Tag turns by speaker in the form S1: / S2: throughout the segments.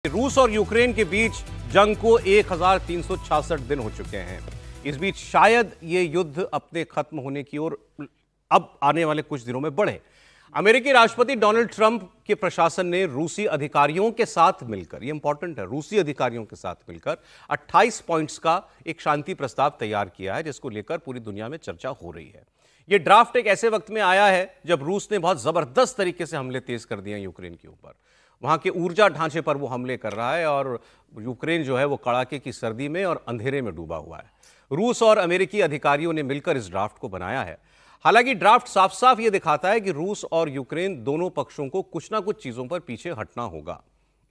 S1: रूस और यूक्रेन के बीच जंग को 1366 दिन हो चुके हैं। इस बीच शायद ये युद्ध अपने खत्म होने की ओर अब आने वाले कुछ दिनों में बढ़े। अमेरिकी राष्ट्रपति डोनाल्ड ट्रंप के प्रशासन ने रूसी अधिकारियों के साथ मिलकर, ये इंपॉर्टेंट है, रूसी अधिकारियों के साथ मिलकर 28 पॉइंट्स का एक शांति प्रस्ताव तैयार किया है, जिसको लेकर पूरी दुनिया में चर्चा हो रही है। यह ड्राफ्ट एक ऐसे वक्त में आया है जब रूस ने बहुत जबरदस्त तरीके से हमले तेज कर दिए हैं यूक्रेन के ऊपर। वहां के ऊर्जा ढांचे पर वो हमले कर रहा है और यूक्रेन जो है वो कड़ाके की सर्दी में और अंधेरे में डूबा हुआ है। रूस और अमेरिकी अधिकारियों ने मिलकर इस ड्राफ्ट को बनाया है। हालांकि ड्राफ्ट साफ साफ ये दिखाता है कि रूस और यूक्रेन दोनों पक्षों को कुछ ना कुछ चीजों पर पीछे हटना होगा।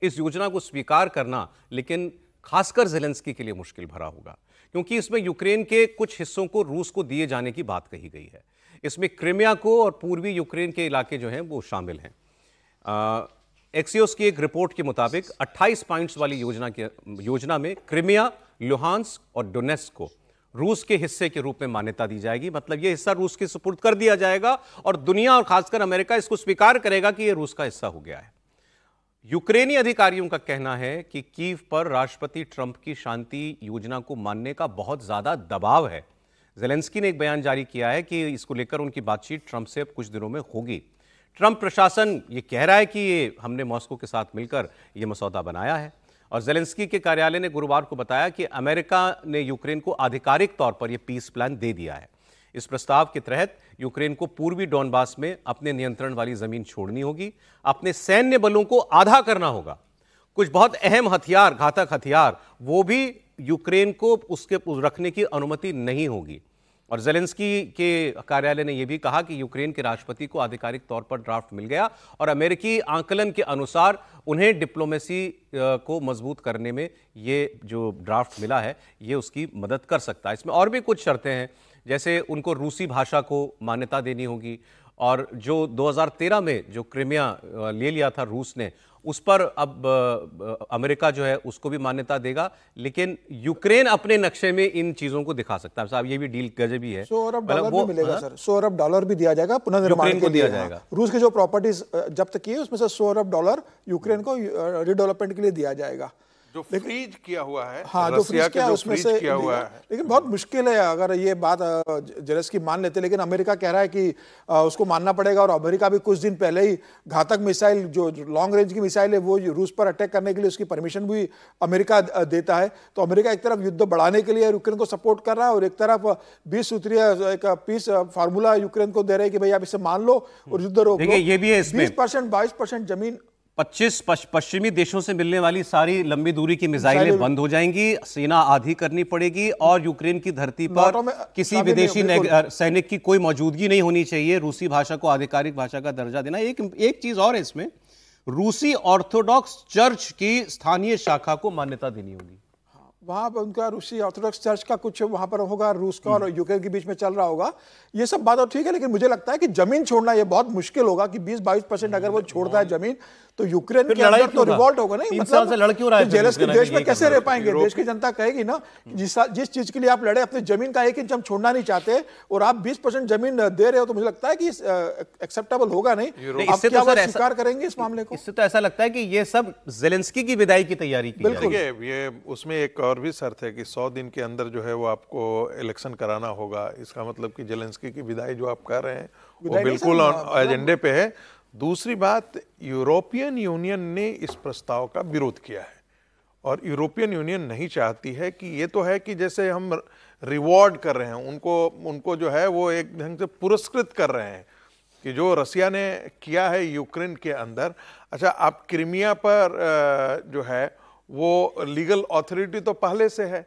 S1: इस योजना को स्वीकार करना लेकिन खासकर ज़ेलेंस्की के लिए मुश्किल भरा होगा, क्योंकि इसमें यूक्रेन के कुछ हिस्सों को रूस को दिए जाने की बात कही गई है। इसमें क्रिमिया को और पूर्वी यूक्रेन के इलाके जो हैं वो शामिल हैं। एक्सियोस की एक रिपोर्ट के मुताबिक 28 पॉइंट्स वाली योजना में क्रिमिया, लुहांस्क और डोनेट्स्क को रूस के हिस्से के रूप में मान्यता दी जाएगी। मतलब यह हिस्सा रूस के सुपुर्द कर दिया जाएगा और दुनिया और खासकर अमेरिका इसको स्वीकार करेगा कि यह रूस का हिस्सा हो गया है। यूक्रेनी अधिकारियों का कहना है कि कीव पर राष्ट्रपति ट्रंप की शांति योजना को मानने का बहुत ज्यादा दबाव है। ज़ेलेंस्की ने एक बयान जारी किया है कि इसको लेकर उनकी बातचीत ट्रंप से अब कुछ दिनों में होगी। ट्रंप प्रशासन ये कह रहा है कि ये हमने मॉस्को के साथ मिलकर ये मसौदा बनाया है और ज़ेलेंस्की के कार्यालय ने गुरुवार को बताया कि अमेरिका ने यूक्रेन को आधिकारिक तौर पर यह पीस प्लान दे दिया है। इस प्रस्ताव के तहत यूक्रेन को पूर्वी डोनबास में अपने नियंत्रण वाली जमीन छोड़नी होगी, अपने सैन्य बलों को आधा करना होगा। कुछ बहुत अहम हथियार, घातक हथियार, वो भी यूक्रेन को उसके रखने की अनुमति नहीं होगी। और ज़ेलेंस्की के कार्यालय ने यह भी कहा कि यूक्रेन के राष्ट्रपति को आधिकारिक तौर पर ड्राफ्ट मिल गया और अमेरिकी आंकलन के अनुसार उन्हें डिप्लोमेसी को मजबूत करने में ये जो ड्राफ्ट मिला है ये उसकी मदद कर सकता है। इसमें और भी कुछ शर्तें हैं, जैसे उनको रूसी भाषा को मान्यता देनी होगी और जो 2013 में जो क्रिमिया ले लिया था रूस ने, उस पर अब अमेरिका जो है उसको भी मान्यता देगा, लेकिन यूक्रेन अपने नक्शे में इन चीजों को दिखा सकता है। साहब ये भी डील गजबी है।
S2: $100 अरब भी मिलेगा सर, $100 अरब भी दिया जाएगा पुनर्निर्माण को दिया जाएगा। रूस की जो प्रॉपर्टीज जब्त की है उसमें से $100 अरब यूक्रेन को रिडेवलपमेंट के लिए दिया जाएगा।
S3: जो फ्रीज किया हुआ है,
S2: हाँ, जो फ्रीज किया उसमें से
S3: किया हुआ है।
S2: लेकिन बहुत मुश्किल है अगर ये बात ज़ेलेंस्की मान लेते, लेकिन अमेरिका कह रहा है कि उसको मानना पड़ेगा। और अमेरिका भी कुछ दिन पहले ही घातक मिसाइल, जो लॉन्ग रेंज की मिसाइल है, वो रूस पर अटैक करने के लिए उसकी परमिशन भी अमेरिका देता है। तो अमेरिका एक तरफ युद्ध बढ़ाने के लिए यूक्रेन को सपोर्ट कर रहा है और एक तरफ 20 सूत्रीय एक पीस फार्मूला यूक्रेन को दे रहे हैं कि भाई आप इसे मान लो और युद्ध रोक लो।
S1: ये भी है इसमें
S2: 20% 22% जमीन
S1: 25 पश्चिमी देशों से मिलने वाली सारी लंबी दूरी की मिसाइलें बंद हो जाएंगी, सेना आधी करनी पड़ेगी और यूक्रेन की धरती पर किसी विदेशी सैनिक की कोई मौजूदगी नहीं होनी चाहिए। रूसी भाषा को आधिकारिक भाषा का दर्जा देना। एक चीज और है इसमें, रूसी ऑर्थोडॉक्स चर्च की स्थानीय शाखा को मान्यता देनी होगी।
S2: वहां पर उनका रूसी ऑर्थोडॉक्स चर्च का कुछ वहां पर होगा, रूस का और यूक्रेन के बीच में चल रहा होगा। ये सब बात और ठीक है, लेकिन मुझे लगता है कि जमीन छोड़ना ये बहुत मुश्किल होगा कि 20-22% अगर वो छोड़ता है जमीन तो यूक्रेन के अंदर तो रिवॉल्ट होगा। नहीं मतलब ज़ेलेंस्की देश में कैसे रह पाएंगे? देश की जनता कहेगी ना, जिस चीज के लिए आप लड़े, अपनी जमीन का 1 इंच हम छोड़ना नहीं चाहते और आप 20% जमीन दे रहे हो, तो मुझे लगता है कि एक्सेप्टेबल होगा नहीं। आप क्या स्वीकार करेंगे इस मामले को?
S1: इससे तो ऐसा लगता है कि ये सब ज़ेलेंस्की की विदाई की तैयारी की
S3: है। ये उसमें एक और भी शर्त है कि 100 दिन के अंदर जो है वो आपको इलेक्शन कराना होगा। इसका मतलब कि ज़ेलेंस्की की विदाई जो आप कर रहे हैं वो बिल्कुल एजेंडे पे है। दूसरी बात, यूरोपियन यूनियन ने इस प्रस्ताव का विरोध किया है और यूरोपियन यूनियन नहीं चाहती है कि ये तो है कि जैसे हम रिवॉर्ड कर रहे हैं उनको जो है वो एक ढंग से पुरस्कृत कर रहे हैं कि जो रसिया ने किया है यूक्रेन के अंदर। अच्छा, आप क्रिमिया पर जो है वो लीगल अथॉरिटी तो पहले से है,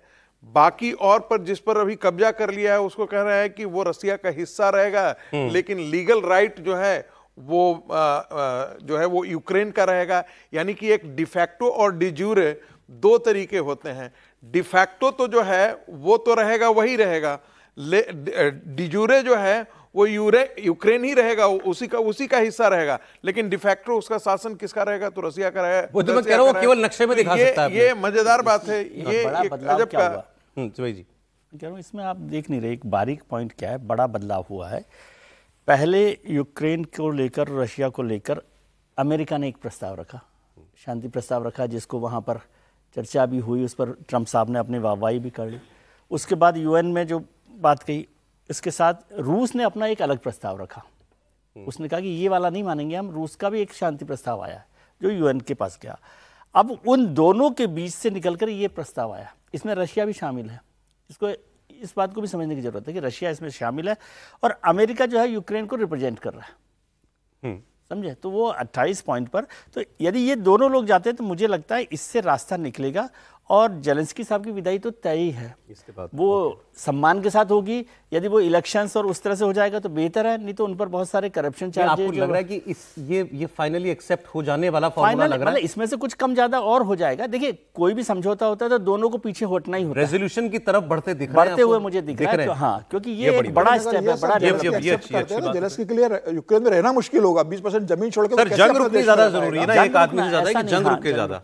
S3: बाकी और पर जिस पर अभी कब्जा कर लिया है उसको कह रहा है कि वो रसिया का हिस्सा रहेगा, लेकिन लीगल राइट जो है वो यूक्रेन का रहेगा। यानी कि एक डिफैक्टो और डिजूरे दो तरीके होते हैं। डिफैक्टो तो जो है वो तो रहेगा, वही रहेगा। डिजूरे जो है वो यूक्रेन ही रहेगा, उसी का हिस्सा रहेगा, लेकिन डिफैक्टो उसका शासन किसका रहेगा? तो रसिया का रहेगा।
S1: वो तो मैं कह रहा हूं केवल नक्शे में दिखा सकता है।
S3: ये मजेदार बात है। ये अजब का
S4: जी कह रहा हूं, इसमें आप देख नहीं रहे, एक बारीक पॉइंट क्या है, बड़ा बदलाव हुआ है। पहले यूक्रेन को लेकर, रशिया को लेकर अमेरिका ने एक प्रस्ताव रखा, शांति प्रस्ताव रखा, जिसको वहाँ पर चर्चा भी हुई, उस पर ट्रंप साहब ने अपनी वाहवाही भी कर ली। उसके बाद यूएन में जो बात कही, इसके साथ रूस ने अपना एक अलग प्रस्ताव रखा। उसने कहा कि ये वाला नहीं मानेंगे हम, रूस का भी एक शांति प्रस्ताव आया जो यूएन के पास गया। अब उन दोनों के बीच से निकलकर ये प्रस्ताव आया, इसमें रशिया भी शामिल है। इसको इस बात को भी समझने की जरूरत है कि रशिया इसमें शामिल है और अमेरिका जो है यूक्रेन को रिप्रेजेंट कर रहा है, समझे। तो वो 28 पॉइंट पर, तो यदि ये दोनों लोग जाते हैं तो मुझे लगता है इससे रास्ता निकलेगा और जेलेंस्की साहब की विदाई तो तय ही है। इसके बाद वो सम्मान के साथ होगी। यदि वो इलेक्शंस और उस तरह से हो जाएगा तो बेहतर है, नहीं तो उन पर बहुत सारे करप्शन चार्जेस।
S1: आपको लग रहा है कि ये फाइनली एक्सेप्ट हो जाने वाला फॉर्मूला लग रहा है?
S4: इसमें से कुछ कम ज्यादा और हो जाएगा। देखिए, कोई भी समझौता होता है तो दोनों को पीछे हटना ही होता है।
S1: रेजोल्यूशन की तरफ बढ़ते हुए मुझे दिख रहा है।
S4: हाँ, क्योंकि ये एक बड़ा स्टेप है, बड़ा।
S2: जेलेंस्की के लिए यूक्रेन में रहना मुश्किल होगा। 20% जमीन छोड़ के
S1: जंग रुकनी ज्यादा जरूरी है ना, एक आदमी से ज्यादा कि जंग रुके ज्यादा।